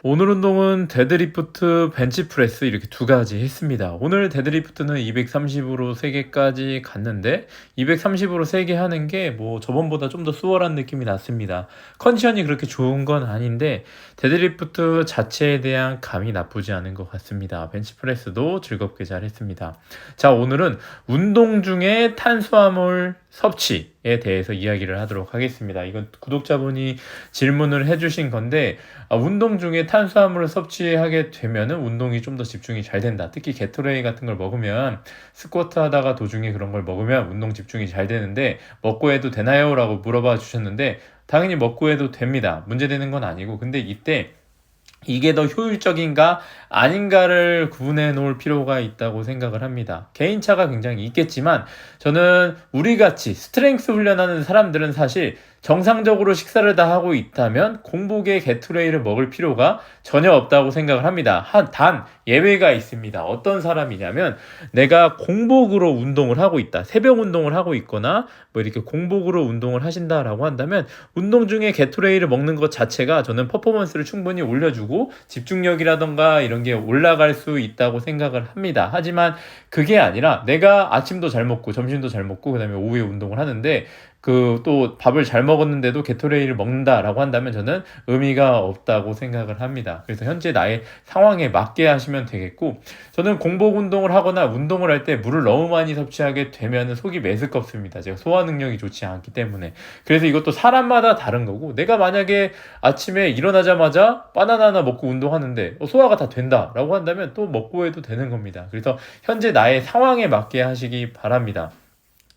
오늘 운동은 데드리프트, 벤치프레스 이렇게 두 가지 했습니다. 오늘 데드리프트는 230으로 3개까지 갔는데 230으로 3개 하는 게 뭐 저번보다 좀 더 수월한 느낌이 났습니다. 컨디션이 그렇게 좋은 건 아닌데 데드리프트 자체에 대한 감이 나쁘지 않은 것 같습니다. 벤치프레스도 즐겁게 잘 했습니다. 자, 오늘은 운동 중에 탄수화물 섭취에 대해서 이야기를 하도록 하겠습니다. 이건 구독자분이 질문을 해주신 건데 운동 중에 탄수화물을 섭취하게 되면은 운동이 좀 더 집중이 잘 된다. 특히 게토레이 같은 걸 먹으면 스쿼트 하다가 도중에 그런 걸 먹으면 운동 집중이 잘 되는데 먹고 해도 되나요? 라고 물어봐 주셨는데 당연히 먹고 해도 됩니다. 문제되는 건 아니고 근데 이때 이게 더 효율적인가 아닌가를 구분해 놓을 필요가 있다고 생각을 합니다. 개인차가 굉장히 있겠지만 저는 우리같이 스트렝스 훈련하는 사람들은 사실 정상적으로 식사를 다 하고 있다면 공복에 게토레이를 먹을 필요가 전혀 없다고 생각을 합니다. 단 예외가 있습니다. 어떤 사람이냐면 내가 공복으로 운동을 하고 있다. 새벽 운동을 하고 있거나 뭐 이렇게 공복으로 운동을 하신다라고 한다면 운동 중에 게토레이를 먹는 것 자체가 저는 퍼포먼스를 충분히 올려주고 집중력이라던가 이런 게 올라갈 수 있다고 생각을 합니다. 하지만 그게 아니라 내가 아침도 잘 먹고 점심도 잘 먹고 그다음에 오후에 운동을 하는데 또 밥을 잘 먹었는데도 게토레이를 먹는다라고 한다면 저는 의미가 없다고 생각을 합니다. 그래서 현재 나의 상황에 맞게 하시면 되겠고 저는 공복 운동을 하거나 운동을 할 때 물을 너무 많이 섭취하게 되면 속이 메스껍습니다. 제가 소화 능력이 좋지 않기 때문에. 그래서 이것도 사람마다 다른 거고 내가 만약에 아침에 일어나자마자 바나나 하나 먹고 운동하는데 소화가 다 된다라고 한다면 또 먹고 해도 되는 겁니다. 그래서 현재 나의 상황에 맞게 하시기 바랍니다.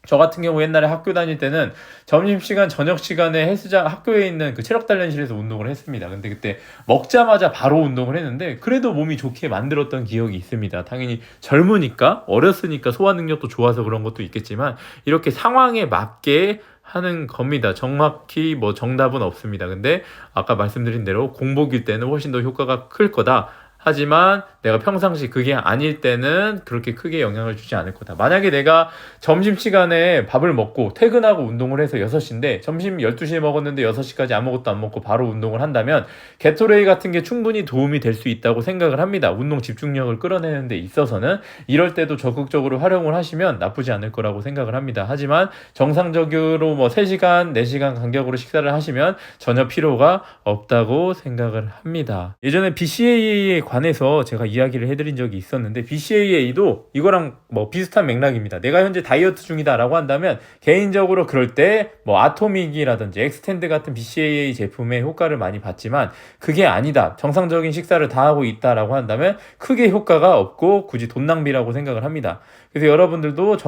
저 같은 경우 옛날에 학교 다닐 때는 점심시간, 저녁시간에 헬스장 학교에 있는 그 체력단련실에서 운동을 했습니다. 근데 그때 먹자마자 바로 운동을 했는데 그래도 몸이 좋게 만들었던 기억이 있습니다. 당연히 젊으니까, 어렸으니까 소화 능력도 좋아서 그런 것도 있겠지만 이렇게 상황에 맞게 하는 겁니다. 정확히 뭐 정답은 없습니다. 근데 아까 말씀드린 대로 공복일 때는 훨씬 더 효과가 클 거다. 하지만 내가 평상시 그게 아닐 때는 그렇게 크게 영향을 주지 않을 거다. 만약에 내가 점심시간에 밥을 먹고 퇴근하고 운동을 해서 6시인데 점심 12시에 먹었는데 6시까지 아무것도 안 먹고 바로 운동을 한다면 게토레이 같은 게 충분히 도움이 될 수 있다고 생각을 합니다. 운동 집중력을 끌어내는 데 있어서는 이럴 때도 적극적으로 활용을 하시면 나쁘지 않을 거라고 생각을 합니다. 하지만 정상적으로 뭐 3시간, 4시간 간격으로 식사를 하시면 전혀 필요가 없다고 생각을 합니다. 예전에 BCAA에 관해서 제가 이야기를 해드린 적이 있었는데 BCAA도 이거랑 뭐 비슷한 맥락입니다. 내가 현재 다이어트 중이다라고 한다면 개인적으로 그럴 때 뭐 아토믹이라든지 엑스텐드 같은 BCAA 제품의 효과를 많이 봤지만 그게 아니다. 정상적인 식사를 다 하고 있다라고 한다면 크게 효과가 없고 굳이 돈 낭비라고 생각을 합니다. 그래서 여러분들도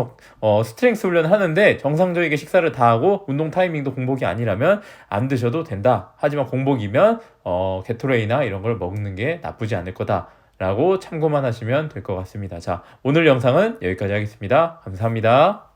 스트렝스 훈련 하는데 정상적이게 식사를 다 하고 운동 타이밍도 공복이 아니라면 안 드셔도 된다. 하지만 공복이면 게토레이나 이런 걸 먹는 게 나쁘지 않을 거다라고 참고만 하시면 될 것 같습니다. 자, 오늘 영상은 여기까지 하겠습니다. 감사합니다.